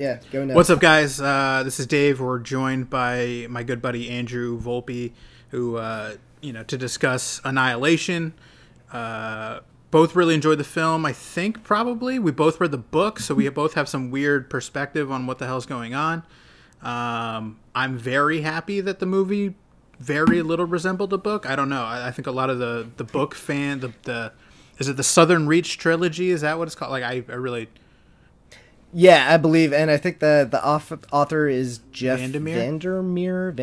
Yeah, go nuts. What's up, guys? This is Dave. We're joined by my good buddy Andrew Volpe, who, to discuss Annihilation. Both really enjoyed the film, I think, probably. We both read the book, so we both have some weird perspective on what the hell's going on. I'm very happy that the movie very little resembled the book. I don't know. I think a lot of the book fan, is it the Southern Reach trilogy? Is that what it's called? Like, I really... Yeah, I believe, and I think the author is Jeff Vandermeer,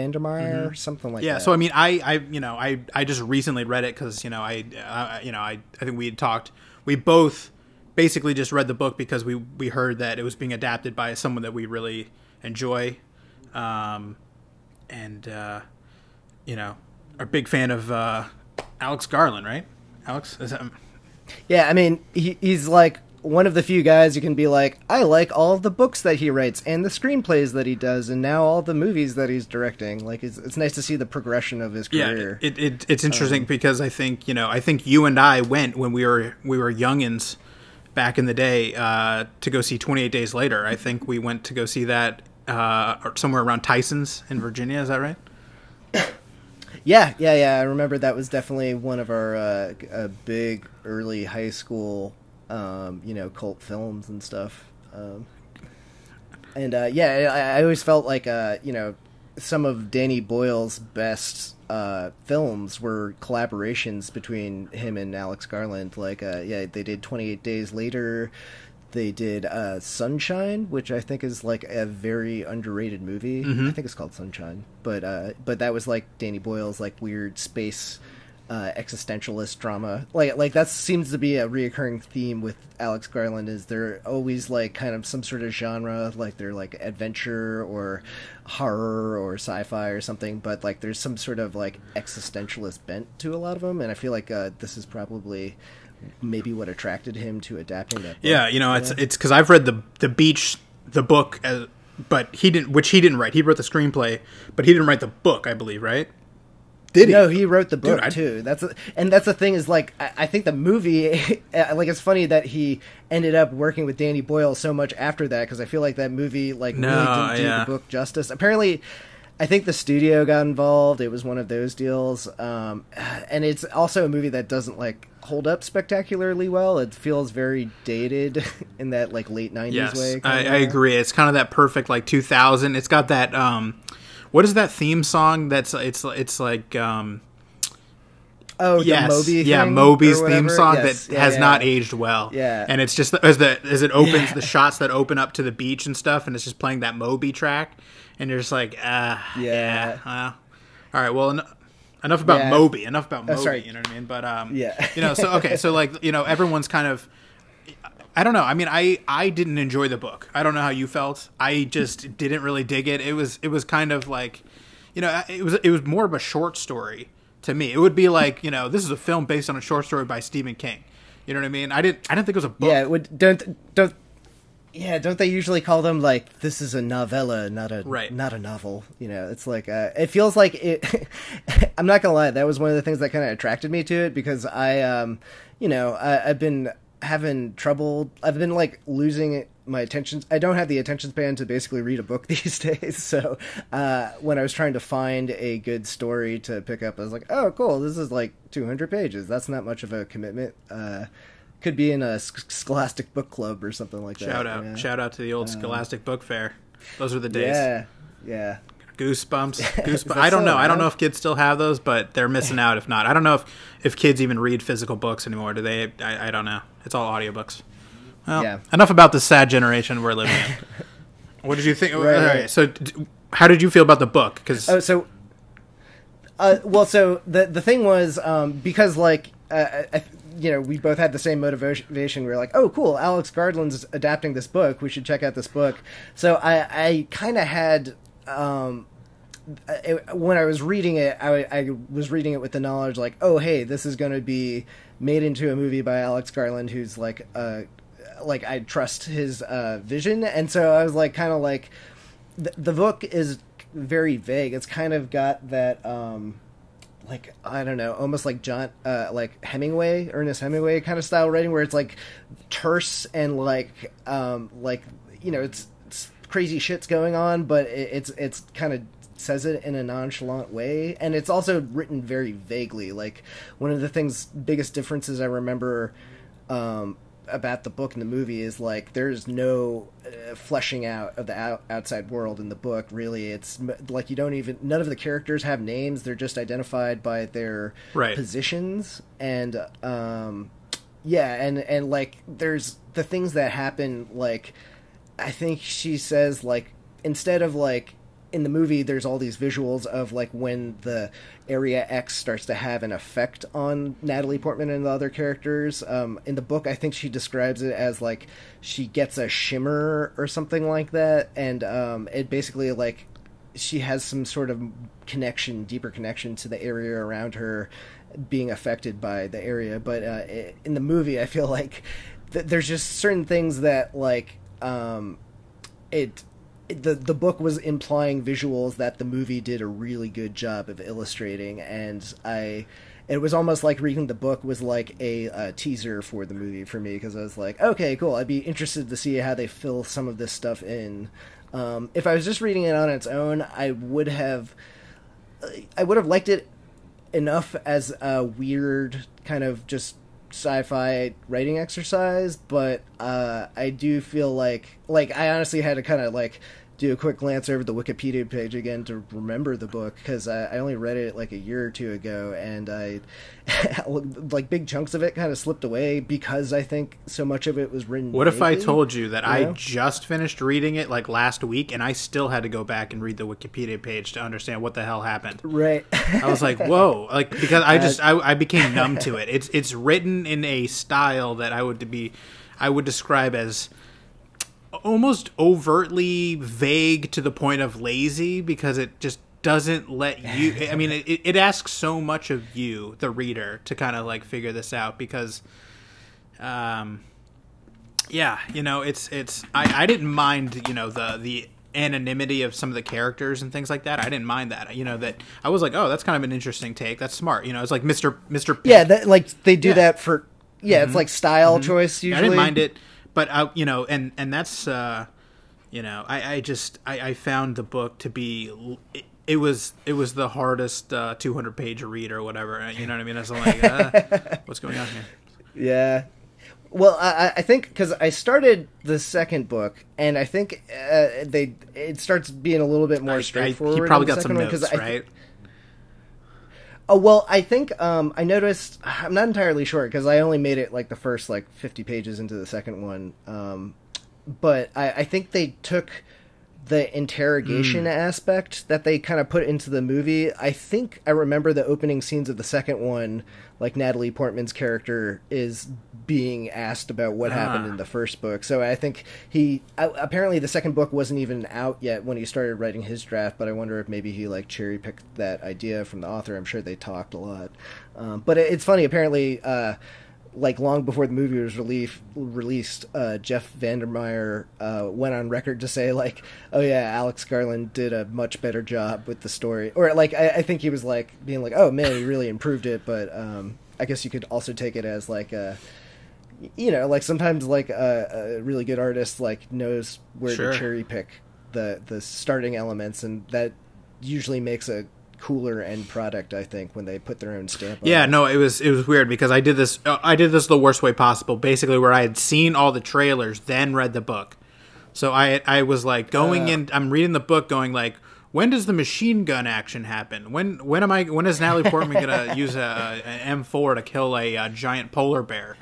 something like that. Yeah, so I mean, I just recently read it because I think we had talked. We both basically just read the book because we heard that it was being adapted by someone that we really enjoy, and are a big fan of Alex Garland, right? Alex, is that... Yeah, I mean, he's like one of the few guys you can be like, I like all of the books that he writes and the screenplays that he does, and now all the movies that he's directing. Like, it's nice to see the progression of his career. Yeah, it's interesting because I think you and I went when we were youngins back in the day to go see 28 Days Later. I think we went to go see that somewhere around Tyson's in Virginia. Is that right? Yeah. I remember that was definitely one of our big early high school cult films and stuff. I always felt like, some of Danny Boyle's best films were collaborations between him and Alex Garland. Like, they did 28 Days Later. They did Sunshine, which I think is like a very underrated movie. Mm-hmm. I think it's called Sunshine. But that was like Danny Boyle's like weird space existentialist drama. Like that seems to be a reoccurring theme with Alex Garland, is they're always like kind of some sort of genre, like they're like adventure or horror or sci-fi or something, but like there's some sort of like existentialist bent to a lot of them, and I feel like this is probably maybe what attracted him to adapting that book. Yeah, it's because I've read the book, but he didn't write. He wrote the screenplay, but he didn't write the book, I believe, right? Did he? No, he wrote the book too. That's the thing is, like, I think the movie, like, it's funny that he ended up working with Danny Boyle so much after that, because I feel like that movie really didn't do the book justice. Apparently, I think the studio got involved. It was one of those deals, and it's also a movie that doesn't like hold up spectacularly well. It feels very dated in that like late 90s way. I agree. It's kind of that perfect like 2000. It's got that what is that theme song? It's like the Moby thing, Moby's theme song that has not aged well. Yeah, and it's just as it opens, the shots that open up to the beach and stuff, and it's just playing that Moby track, and you're just like, all right, well, enough about Moby. Enough about Moby. Sorry. You know what I mean? But so okay, so like everyone's kind of. I don't know. I mean, I didn't enjoy the book. I don't know how you felt. I just didn't really dig it. It was kind of like, it was more of a short story to me. It would be like, this is a film based on a short story by Stephen King. You know what I mean? I didn't think it was a book. Yeah, don't they usually call them like, this is a novella, not a novel? It's like it feels like it. I'm not gonna lie, that was one of the things that kind of attracted me to it, because I've been having trouble. I've been like losing my attention. I don't have the attention span to basically read a book these days. So when I was trying to find a good story to pick up, I was like, oh, cool. This is like 200 pages. That's not much of a commitment. Could be in a Scholastic Book Club or something like that. Shout out to the old Scholastic Book Fair. Those were the days. Yeah. Goosebumps. I don't know. I don't know if kids still have those, but they're missing out if not. I don't know if kids even read physical books anymore. Do they? I don't know. It's all audiobooks. Well, enough about the sad generation we're living in. What did you think? Right. All right. So how did you feel about the book? So the thing was, because like, we both had the same motivation. We were like, oh, cool, Alex Garland's adapting this book. We should check out this book. So I kind of had... when I was reading it, I was reading it with the knowledge like, oh, hey, this is going to be made into a movie by Alex Garland, who's like I trust his vision. And so I was like, kind of like, the book is very vague. It's kind of got that, like, I don't know, almost like like Ernest Hemingway kind of style writing, where it's like terse and like, it's crazy shit's going on, but it's kind of says it in a nonchalant way, and it's also written very vaguely. Like, one of the biggest differences I remember about the book and the movie is, like, there's no fleshing out of the outside world in the book, really. It's like none of the characters have names. They're just identified by their positions, and and like, there's the things that happen, like, I think she says, like, instead of, like, in the movie, there's all these visuals of, like, when the Area X starts to have an effect on Natalie Portman and the other characters. In the book, I think she describes it as, like, she gets a shimmer or something like that, and it basically, like, she has some sort of deeper connection to the area around her being affected by the area. But in the movie, I feel like there's just certain things that, like, the book was implying visuals that the movie did a really good job of illustrating, and it was almost like reading the book was like a teaser for the movie for me, because I was like, okay, cool, I'd be interested to see how they fill some of this stuff in. If I was just reading it on its own, I would have liked it enough as a weird kind of just sci-fi writing exercise, but I do feel like I honestly had to kind of, like, do a quick glance over the Wikipedia page again to remember the book, because I only read it like a year or two ago, and I like, big chunks of it kind of slipped away because I think so much of it was written. What if I told you that I just finished reading it, like, last week, and I still had to go back and read the Wikipedia page to understand what the hell happened? Right. I was like, whoa, like, because I became numb to it. It's written in a style that I would describe as almost overtly vague to the point of lazy, because it just doesn't let you, I mean, it asks so much of you, the reader, to kind of, like, figure this out, because I didn't mind, the anonymity of some of the characters and things like that. I didn't mind that, that I was like, oh, that's kind of an interesting take. That's smart. It's like Mr. Pick. Yeah, that, like, they do that for, it's like style choice usually. I didn't mind it. But and that's I found the book to be, it was the hardest 200-page read or whatever. You know what I mean? I was like, what's going on here? Yeah. Well, I think because I started the second book, and I think it starts being a little bit more straightforward. You probably got some notes, right? Oh, well, I think I noticed, I'm not entirely sure, because I only made it, like, the first, like, 50 pages into the second one, but I think they took the interrogation aspect that they kind of put into the movie. I think I remember the opening scenes of the second one, like, Natalie Portman's character is being asked about what happened in the first book. So I think apparently the second book wasn't even out yet when he started writing his draft, but I wonder if maybe he, like, cherry picked that idea from the author. I'm sure they talked a lot. But it's funny, apparently, like, long before the movie was released, Jeff Vandermeer went on record to say, like, oh yeah, Alex Garland did a much better job with the story. Or, like, I think he was, like, being like, oh man, he really improved it, but I guess you could also take it as, like, like, sometimes, like, a really good artist, like, knows where to cherry pick the starting elements, and that usually makes a cooler end product, I think, when they put their own stamp on it. No, it was weird, because I did this the worst way possible, basically, where I had seen all the trailers, then read the book. So I was, like, going in, I'm reading the book going, like, when does the machine gun action happen? When is Natalie Portman gonna use an M4 to kill a giant polar bear?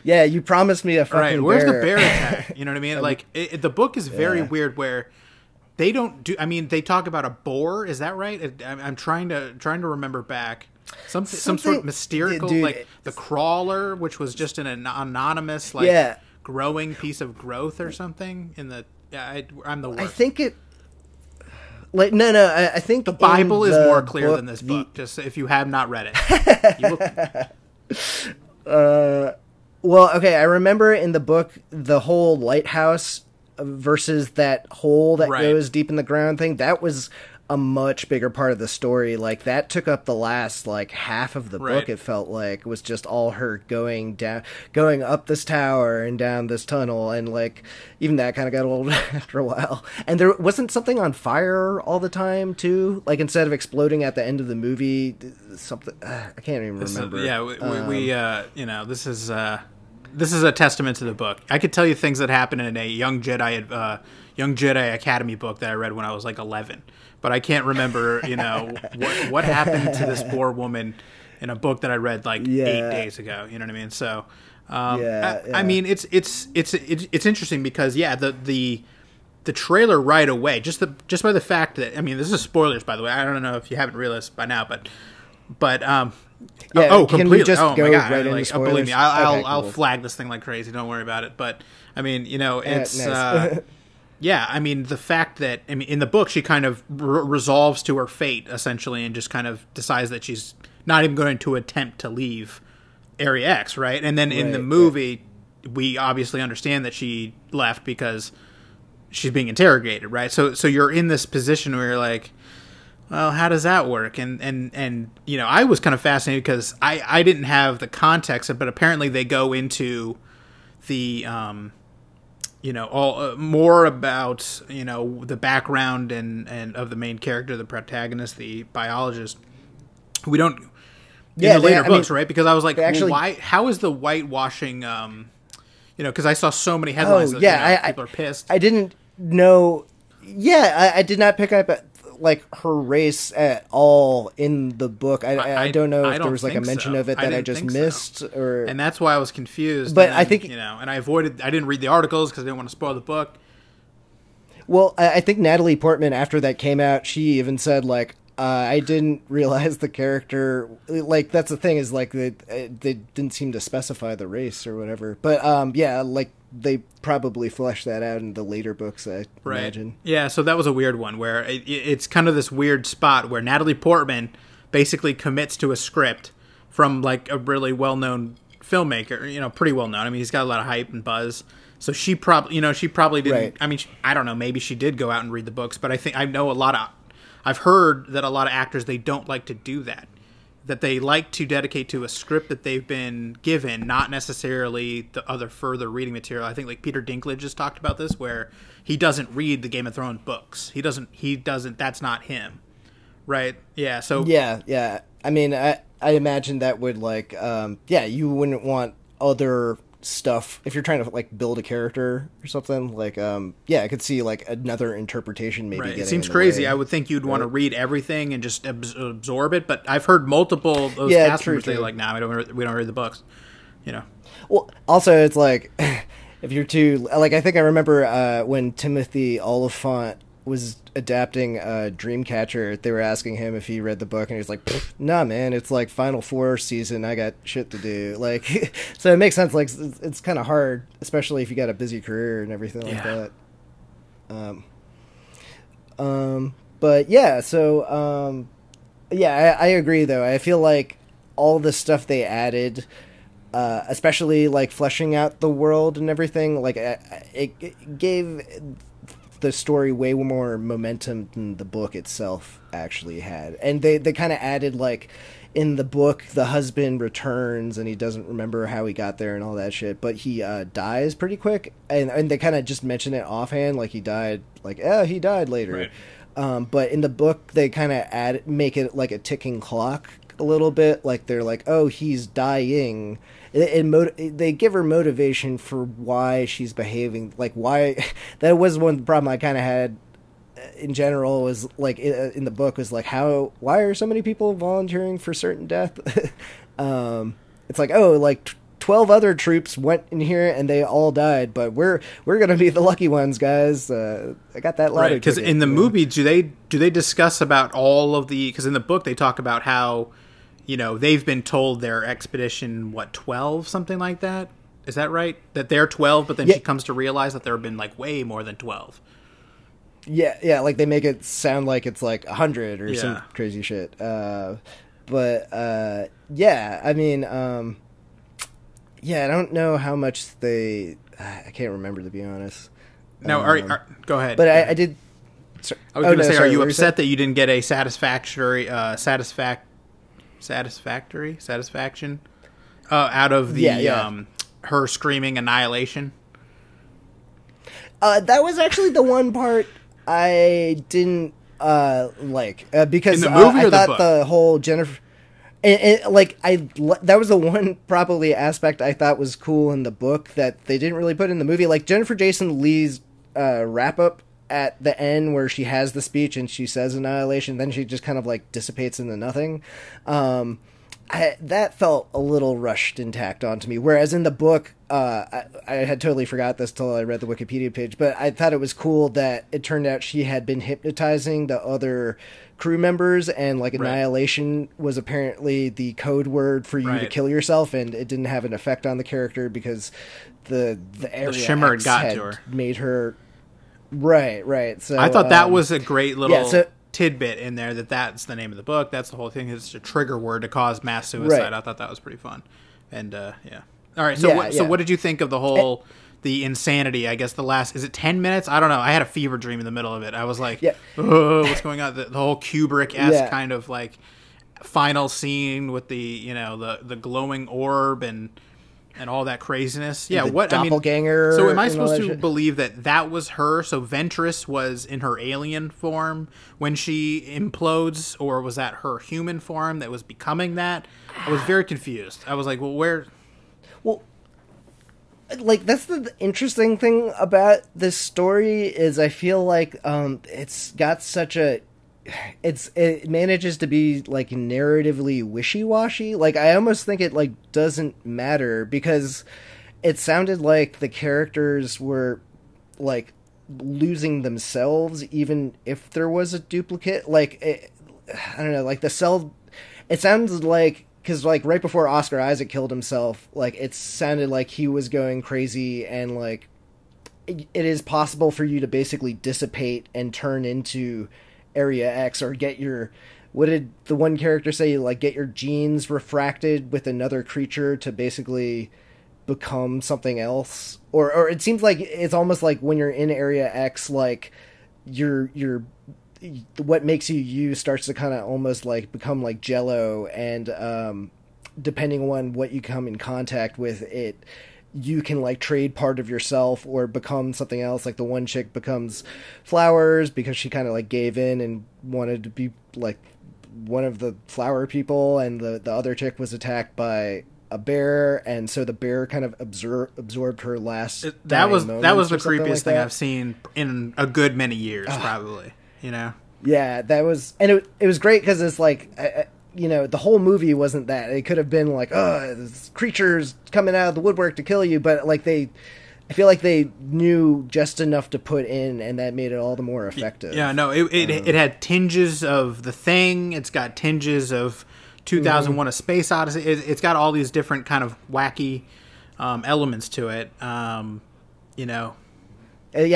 Yeah, you promised me a fucking bear. Where's the bear attack? You know what I mean? Like, the book is very weird, where they don't do. I mean, they talk about a boar. Is that right? I'm trying to remember back. Some sort of mystical, like the crawler, which was just an anonymous, like, growing piece of growth or something. In the I'm the worst. I think it. Like, no. I think the Bible is more clear than this book. Just if you have not read it. Well, okay, I remember in the book the whole lighthouse versus that hole that goes deep in the ground thing. That was a much bigger part of the story. Like, that took up the last, like, half of the book, it felt like. It was just all her going up this tower and down this tunnel, and, like, even that kind of got old after a while. And there wasn't something on fire all the time, too? Like, instead of exploding at the end of the movie, something... I can't even remember. This is a testament to the book. I could tell you things that happened in a Young Jedi Academy book that I read when I was, like, 11. But I can't remember, what happened to this poor woman in a book that I read like 8 days ago. You know what I mean? So, I mean, it's interesting because the trailer right away, just by the fact that, I mean, this is spoilers, by the way. I don't know if you haven't realized by now, but completely. Can we just go my God, right into spoilers? Believe me, I'll flag this thing like crazy. Don't worry about it. But I mean, it's. Nice. Yeah, I mean, the fact that, in the book, she kind of resolves to her fate, essentially, and just kind of decides that she's not even going to attempt to leave Area X, right? And then in the movie, we obviously understand that she left because she's being interrogated, right? So you're in this position where you're like, well, how does that work? And I was kind of fascinated because I didn't have the context, but apparently they go into the... all more about the background and of the main character, the protagonist, the biologist. We don't in the later books, right? Because I was like, why? How is the whitewashing? Because I saw so many headlines. People are pissed. I didn't know. Yeah, I did not pick up like her race at all in the book. I don't know if there was like a mention of it that I just missed, or and that's why I was confused. But I think and I didn't read the articles because I didn't want to spoil the book. Well, I think Natalie Portman, after that came out, she even said like, I didn't realize the character, like, that's the thing, is like they didn't seem to specify the race or whatever. But like they probably fleshed that out in the later books, I imagine. Yeah, so that was a weird one where it's kind of this weird spot where Natalie Portman basically commits to a script from like a really well-known filmmaker, pretty well-known. I mean, he's got a lot of hype and buzz. So she probably didn't. Right. I mean, I don't know. Maybe she did go out and read the books, but I've heard that a lot of actors, they don't like to do that. That they like to dedicate to a script that they've been given, not necessarily the other further reading material. I think like Peter Dinklage has talked about this, where he doesn't read the Game of Thrones books. He doesn't. That's not him, right? Yeah. So yeah. I mean, I imagine that would like, you wouldn't want other stuff if you're trying to like build a character or something, like I could see like another interpretation maybe. Right. It seems crazy. I would think you'd want to read everything and just absorb it, but I've heard multiple of those cast members say like, nah, we don't read the books, Well, also it's like if you're too, like, I think I remember when Timothy Oliphant was adapting Dreamcatcher, they were asking him if he read the book, and he was like, nah, man, it's like Final Four season, I got shit to do. Like, so it makes sense, like, it's kind of hard, especially if you got a busy career and everything like that. But yeah, so I agree though. I feel like all the stuff they added, especially like fleshing out the world and everything, like it gave the story way more momentum than the book itself actually had. And they kind of added, like, in the book, the husband returns and he doesn't remember how he got there and all that shit, but he dies pretty quick, and they kind of just mention it offhand, like he died, like, he died later. Right. But in the book, they kind of make it like a ticking clock a little bit, like they're like, oh, he's dying. They give her motivation for why she's behaving, like why. That was one problem I kind of had in general, was like in the book, was like, why are so many people volunteering for certain death? It's like, oh, like 12 other troops went in here and they all died, but we're gonna be the lucky ones, guys. I got that lottery ticket. Because in the movie, do they discuss about all of the? Because in the book they talk about how, they've been told their expedition, 12, something like that? Is that right? That they're 12, but then she comes to realize that there have been, like, way more than 12. Yeah, like, they make it sound like it's, like, 100 or some crazy shit. I mean, I don't know how much I can't remember, to be honest. No, go ahead. But I did... I was going to say, are you upset that you didn't get a satisfaction out of the her screaming Annihilation? That was actually the one part I didn't like because in the movie I thought the book? The whole Jennifer. That was the one probably aspect I thought was cool in the book that they didn't really put in the movie. Like Jennifer Jason Leigh's wrap up at the end where she has the speech and she says Annihilation, then she just kind of like dissipates into nothing. That felt a little rushed and tacked on to me. Whereas in the book, I had totally forgot this till I read the Wikipedia page, but I thought it was cool that it turned out she had been hypnotizing the other crew members, and like Annihilation was apparently the code word for you to kill yourself, and it didn't have an effect on the character because the area shimmer X got had to her. Made her right. So I thought that was a great little – tidbit in there that's the name of the book. That's the whole thing. It's a trigger word to cause mass suicide. Right. I thought that was pretty fun. And all right. So what did you think of the whole the insanity? I guess the last, is it 10 minutes? I don't know. I had a fever dream in the middle of it. I was like, oh, what's going on? The whole Kubrick-esque kind of like final scene with the the glowing orb and all that craziness. Yeah, what doppelganger. So am I supposed to believe that was her? So Ventress was in her alien form when she implodes, or was that her human form that was becoming that? I was very confused. I was like, well, where? Well, like that's the interesting thing about this story is I feel like it's got such a. It manages to be like narratively wishy-washy. Like I almost think it like doesn't matter because it sounded like the characters were like losing themselves even if there was a duplicate. Like I don't know, like the cell. It sounds like because like right before Oscar Isaac killed himself, like it sounded like he was going crazy and like it is possible for you to basically dissipate and turn into Area X or get your, what did the one character say, like get your genes refracted with another creature to basically become something else, or it seems like it's almost like when you're in Area X, like your what makes you starts to kind of almost like become like jello, and depending on what you come in contact with, it you can like trade part of yourself or become something else. Like the one chick becomes flowers because she kind of like gave in and wanted to be like one of the flower people, and the other chick was attacked by a bear, and so the bear kind of absorbed her last. That was the creepiest thing I've seen in a good many years, probably. Yeah, that was, and it was great because it's like. The whole movie wasn't that. It could have been like, this creature's coming out of the woodwork to kill you, but like I feel like they knew just enough to put in, and that made it all the more effective. Yeah, no, it had tinges of The Thing. It's got tinges of 2001: A Space Odyssey. It's got all these different kind of wacky elements to it. Yeah,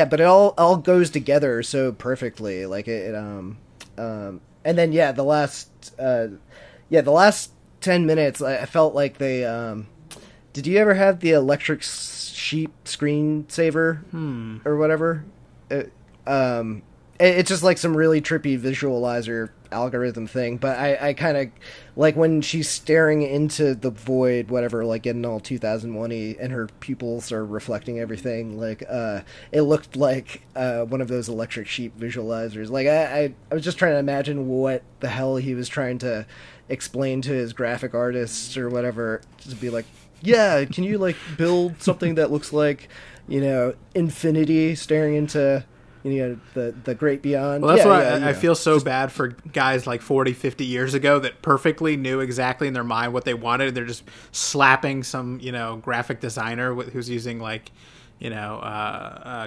but it all goes together so perfectly. Like and then the last 10 minutes, I felt like they. Did you ever have the electric sheep screensaver or whatever? It's just like some really trippy visualizer algorithm thing, but I kind of like when she's staring into the void, whatever, like getting all 2001-y, and her pupils are reflecting everything. Like it looked like one of those electric sheep visualizers. Like I was just trying to imagine what the hell he was trying to explain to his graphic artists or whatever, to be like, yeah, can you like build something that looks like infinity staring into the great beyond. Well, that's why I feel so bad for guys like 40, 50 years ago that perfectly knew exactly in their mind what they wanted. They're just slapping some, graphic designer who's using like,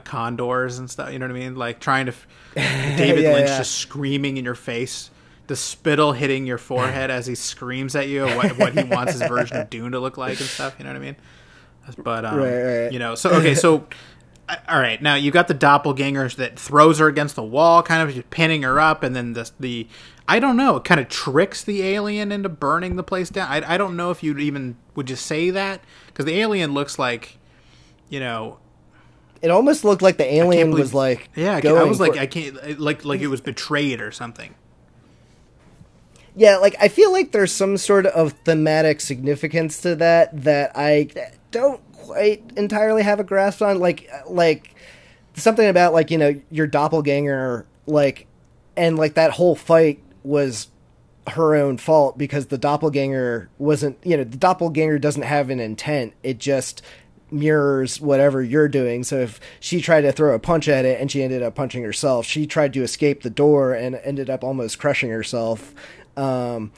condors and stuff. You know what I mean? Like trying to, David Lynch just screaming in your face, the spittle hitting your forehead as he screams at you what he wants his version of Dune to look like and stuff. You know what I mean? But, right. So all right, now you got the doppelganger that throws her against the wall, kind of just pinning her up, and then the I don't know, it kind of tricks the alien into burning the place down. I don't know if would just say that, because the alien looks like, it it almost looked like the alien was like, I was like, I can't, like it was betrayed or something. Yeah, like I feel like there's some sort of thematic significance to that I don't quite entirely have a grasp on. Like something about like, you know, your doppelganger, like, and like that whole fight was her own fault because the doppelganger wasn't, you know, the doppelganger doesn't have an intent. It just mirrors whatever you're doing. So if she tried to throw a punch at it and she ended up punching herself, she tried to escape the door and ended up almost crushing herself. Her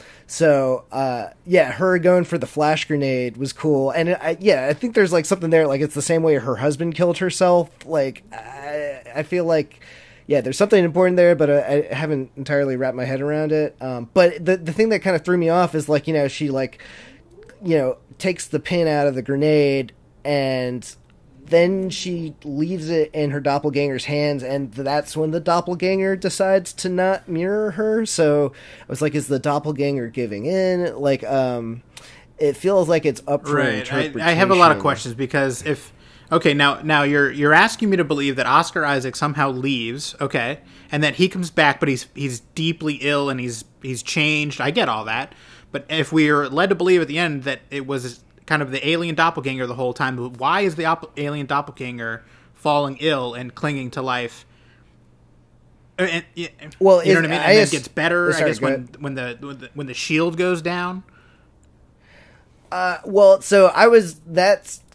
going for the flash grenade was cool. And I think there's like something there. Like it's the same way her husband killed herself. Like, I feel like, yeah, there's something important there, but I haven't entirely wrapped my head around it. But the thing that kind of threw me off is like, you know, she like, you know, takes the pin out of the grenade and then she leaves it in her doppelganger's hands, and that's when the doppelganger decides to not mirror her. So I was like, is the doppelganger giving in? Like, it feels like it's up for interpretation. I have a lot of questions because now you're asking me to believe that Oscar Isaac somehow leaves, okay, and that he comes back, but he's deeply ill and he's changed. I get all that, but if we are led to believe at the end that it was kind of the alien doppelganger the whole time, why is the alien doppelganger falling ill and clinging to life? And, well, you know what I mean. And then gets better. I guess when the shield goes down. That's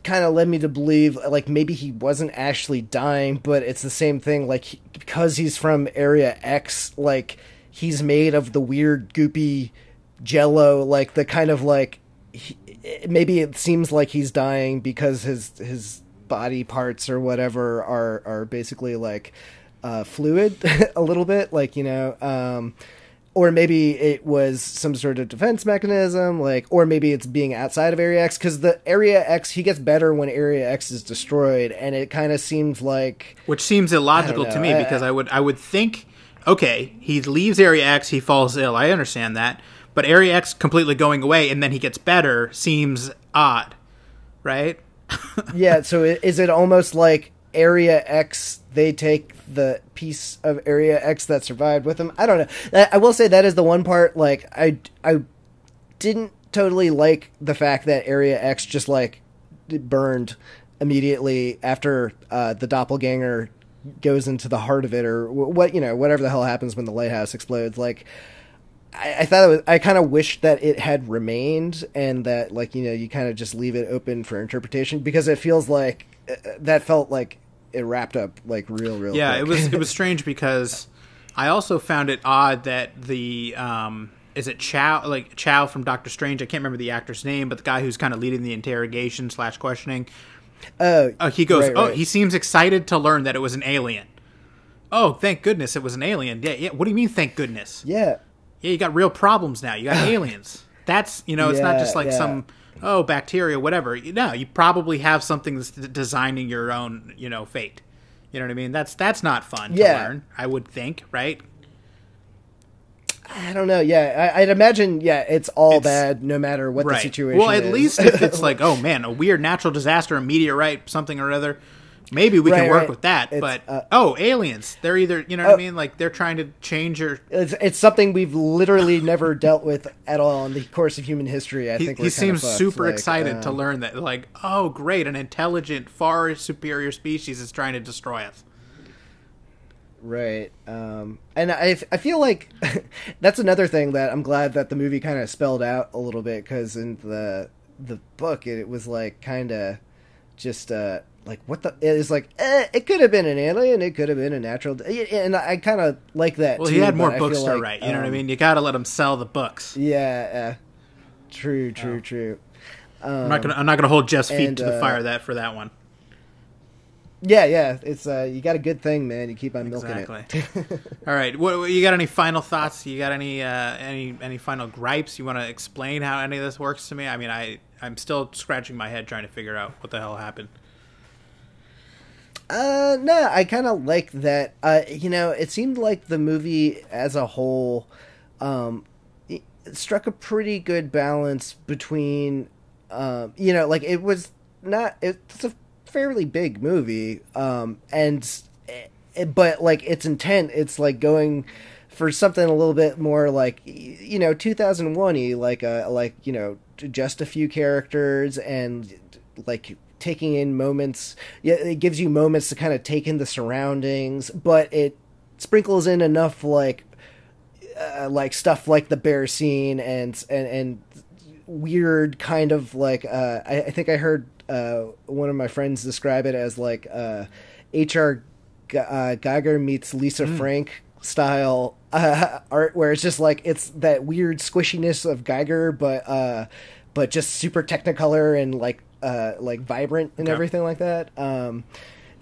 kind of led me to believe like maybe he wasn't actually dying, but it's the same thing. Like because he's from Area X, like he's made of the weird goopy jello, like the kind of like. Maybe it seems like he's dying because his body parts or whatever are basically like fluid a little bit, like, you know, or maybe it was some sort of defense mechanism, like, or maybe it's being outside of Area X, because the Area X, he gets better when Area X is destroyed, and it kind of seems like, which seems illogical to me, because I would think, okay, he leaves Area X, he falls ill, I understand that. But Area X completely going away and then he gets better seems odd, right? Yeah, so is it almost like Area X, they take the piece of Area X that survived with them? I don't know. I will say that is the one part, like, I didn't totally like the fact that Area X just, like, burned immediately after the doppelganger goes into the heart of it, or what, you know, whatever the hell happens when the lighthouse explodes. Like, I thought I kind of wished that it had remained, and that, like, you know, you kind of just leave it open for interpretation, because it feels like that felt like it wrapped up like real yeah quick. it was strange, because I also found it odd that the is it Chow from Doctor Strange, I can't remember the actor's name, but the guy who's kind of leading the interrogation / questioning, he goes, right. He seems excited to learn that it was an alien. Oh, thank goodness it was an alien. Yeah, what do you mean thank goodness? Yeah, you got real problems now. You got aliens. That's, you know, it's not just like some, bacteria, whatever. No, you probably have something that's designing your own, you know, fate. You know what I mean? That's not fun to learn, I would think, right? I don't know. Yeah, I'd imagine, it's bad no matter what the situation is. Well, at least if it's like, oh, man, a weird natural disaster, a meteorite, something or other, maybe we can work with that. But aliens, they're either, you know what I mean, like they're trying to change your. It's something we've literally never dealt with at all in the course of human history. I think he seems super excited to learn that. Like, oh, great, an intelligent, far superior species is trying to destroy us. Right, and I feel like that's another thing that I'm glad that the movie kind of spelled out a little bit, because in the book it was like kind of just like what the, it's like it could have been an alien, it could have been a natural, and I kind of like that. Well, too, he had more books to write, you know what I mean? You got to let him sell the books. Yeah, true. I'm not gonna hold Jeff's feet to the fire for that one. Yeah, it's you got a good thing, man. You keep on milking it. All right, what you got? Any final thoughts? You got any final gripes? You want to explain how any of this works to me? I mean, I'm still scratching my head trying to figure out what the hell happened. No, I kind of like that. You know, it seemed like the movie as a whole it struck a pretty good balance between, you know, like it's a fairly big movie, but like its intent, it's like going for something a little bit more like 2001-y, like just a few characters and like taking in moments. Yeah, it gives you moments to kind of take in the surroundings, but it sprinkles in enough like stuff like the bear scene and weird kind of like I think I heard one of my friends describe it as like H.R. Geiger meets Lisa Frank style art, where it's just like it's that weird squishiness of Geiger, but just super technicolor and like vibrant and everything like that.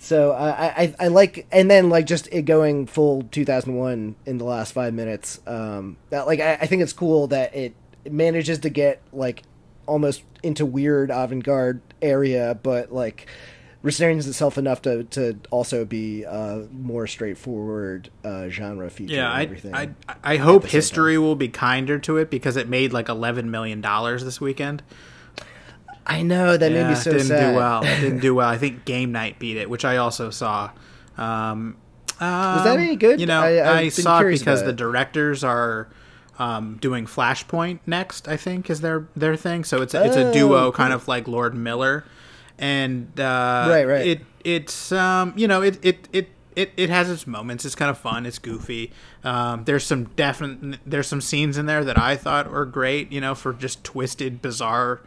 So I like, and then like just it going full 2001 in the last 5 minutes. That like I think it's cool that it manages to get like almost into weird avant-garde area, but like restrains itself enough to also be more straightforward genre feature. Yeah, and everything. I hope history will be kinder to it, because it made like $11 million this weekend. I know, that made me so sad. It didn't do well. I think Game Night beat it, which I also saw. Was that any good? I saw it because the directors are doing Flashpoint next, I think, is their thing. So it's a duo, cool. Kind of like Lord Miller. And right. It's it has its moments. It's kind of fun. It's goofy. There's some scenes in there that I thought were great, for just twisted, bizarre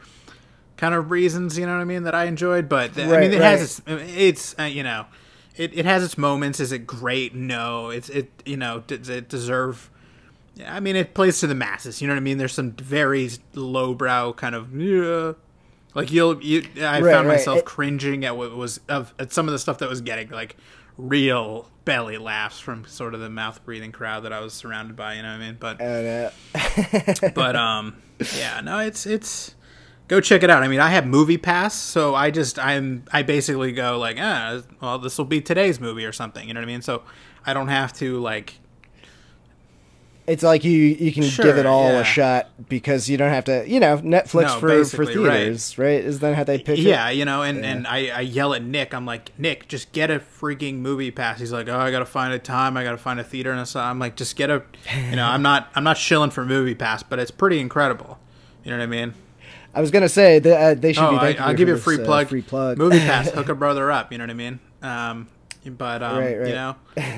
kind of reasons, you know what I mean, that I enjoyed. But I mean, it has it has its moments. Is it great? No. Does it deserve? I mean, it plays to the masses. You know what I mean? There's some very lowbrow kind of like I found myself cringing at at some of the stuff that was getting like real belly laughs from sort of the mouth breathing crowd that I was surrounded by. You know what I mean? But it's go check it out. I mean, I have Movie Pass, so I basically go like, well, this will be today's movie or something. You know what I mean? So I don't have to like. It's like you can give it all a shot because you don't have to, Netflix for theaters, right? Is that how they pitch it? Yeah, and I yell at Nick. I'm like, Nick, just get a freaking Movie Pass. He's like, oh, I got to find a time. I got to find a theater. And so I'm like, just get I'm not shilling for Movie Pass, but it's pretty incredible. You know what I mean? I was going to say that they should be. I'll give you a free plug. Movie Pass, hook a brother up. You know what I mean? But right.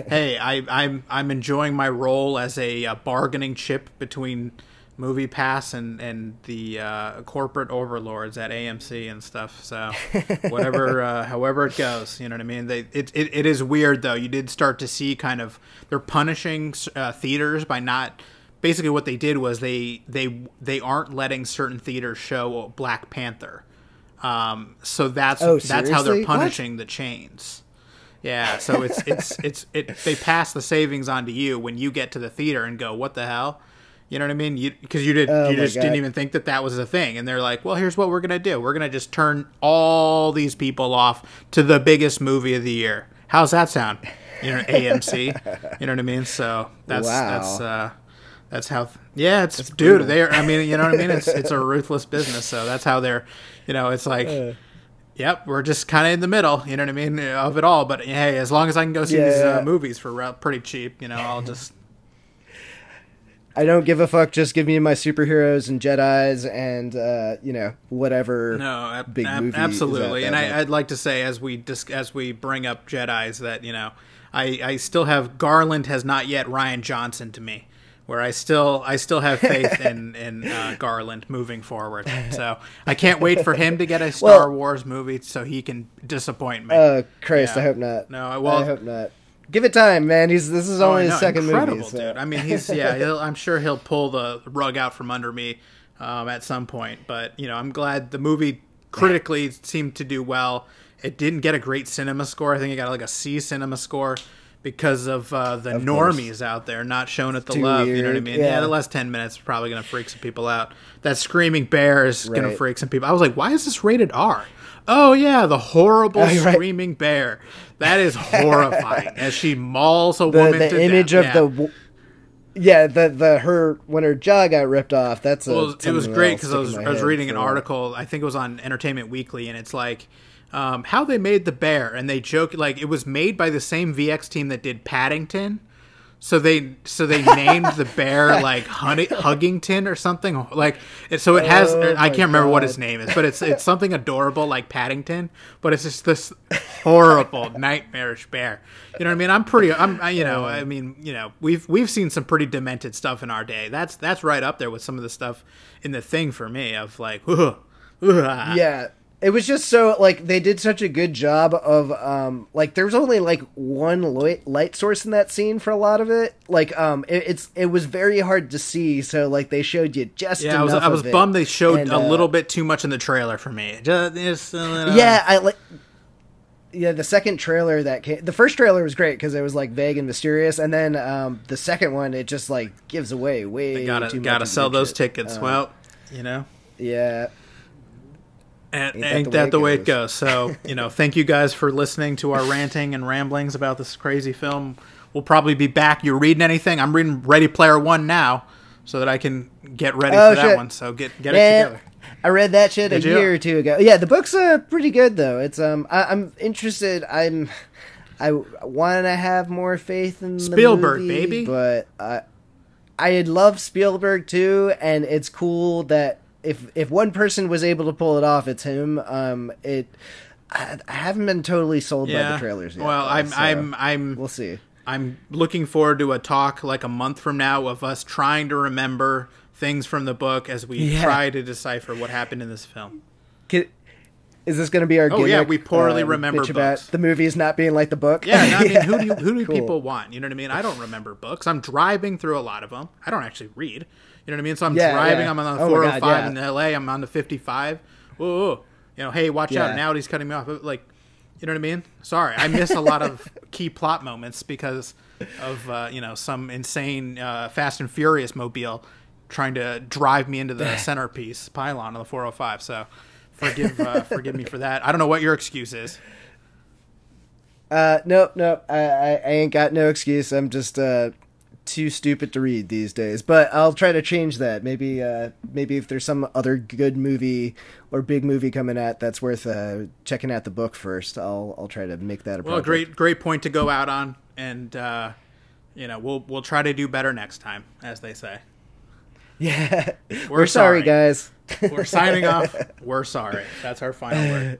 Hey, I'm enjoying my role as a bargaining chip between Movie Pass and the corporate overlords at AMC and stuff. So whatever, however it goes, you know what I mean. It is weird though. You did start to see kind of they're punishing theaters by not. Basically, what they did was they aren't letting certain theaters show Black Panther. So that's how they're punishing the chains. Yeah, so they pass the savings on to you when you get to the theater and go, what the hell? You know what I mean? Because you just didn't even think that was a thing. And they're like, well, here's what we're going to do. We're going to just turn all these people off to the biggest movie of the year. How's that sound? AMC. You know what I mean? So that's how. Yeah, it's dude. They're. I mean, you know what I mean? It's a ruthless business. So that's how they're. It's like. Yep, we're just kind of in the middle, you know what I mean, of it all. But hey, as long as I can go see these movies for pretty cheap, I'll just. I don't give a fuck. Just give me my superheroes and Jedis and whatever. No, big movie. Absolutely, and I'd like to say as we bring up Jedis that I still have Garland has not yet Ryan Johnson to me. Where I still have faith in Garland moving forward. So I can't wait for him to get a Star Wars movie so he can disappoint me. Oh, Christ, yeah. I hope not. No, I hope not. Give it time, man. This is only his second movie. So. Dude. I mean, I'm sure he'll pull the rug out from under me at some point. But, I'm glad the movie critically seemed to do well. It didn't get a great cinema score. I think it got like a C cinema score. Because of normies out there not showing it the love, weird. You know what I mean? Yeah, the last 10 minutes is probably going to freak some people out. That screaming bear is going to freak some people. I was like, why is this rated R? Oh, yeah, the horrible screaming bear. That is horrifying as she mauls a woman to death. The image of her when her jaw got ripped off. It was great because I was reading an article. I think it was on Entertainment Weekly, and it's like how they made the bear, and they joke like it was made by the same VX team that did Paddington. So they named the bear like Huggington or something like. So it has I can't remember what his name is, but it's something adorable like Paddington, but it's just this horrible nightmarish bear. You know what I mean? We've seen some pretty demented stuff in our day. That's right up there with some of the stuff in The Thing for me of like, yeah. It was just so, like, they did such a good job of, like, there was only, like, one light source in that scene for a lot of it. Like, it was very hard to see, so, like, they showed you just enough I was of it. bummed they showed a little bit too much in the trailer for me. Just a little... Yeah, the second trailer that came... The first trailer was great, because it was, like, vague and mysterious, and then the second one, it just, like, gives away way too much. Gotta sell those tickets. Well, you know? Yeah. Ain't that the way it goes? So, thank you guys for listening to our ranting and ramblings about this crazy film. We'll probably be back. You reading anything? I'm reading Ready Player One now so that I can get ready for that one. So get it together. I read that shit a year or two ago. Yeah, the book's pretty good though. It's I'm interested. I want to have more faith in Spielberg, the movie, baby. But I love Spielberg too, and it's cool that if one person was able to pull it off, it's him. I haven't been totally sold by the trailers yet. Well, we'll see. I'm looking forward to a talk like a month from now of us trying to remember things from the book as we try to decipher what happened in this film. Is this going to be our gimmick? Oh yeah, we poorly remember books. About the movies not being like the book. Yeah, I mean, who do people want? You know what I mean? I don't remember books. I'm driving through a lot of them. I don't actually read. You know what I mean? So I'm driving. I'm on the 405 in L.A. I'm on the 55. Whoa. Hey, watch out. Now he's cutting me off. Like, you know what I mean? Sorry. I miss a lot of key plot moments because of, some insane Fast and Furious mobile trying to drive me into the centerpiece pylon on the 405. So forgive me for that. I don't know what your excuse is. Nope. I ain't got no excuse. I'm just too stupid to read these days, but I'll try to change that. Maybe if there's some other good movie or big movie coming out that's worth checking out the book first, I'll try to make that a project. Well, great point to go out on, and we'll try to do better next time, as they say. Yeah, we're sorry guys. We're signing off. We're sorry. That's our final word.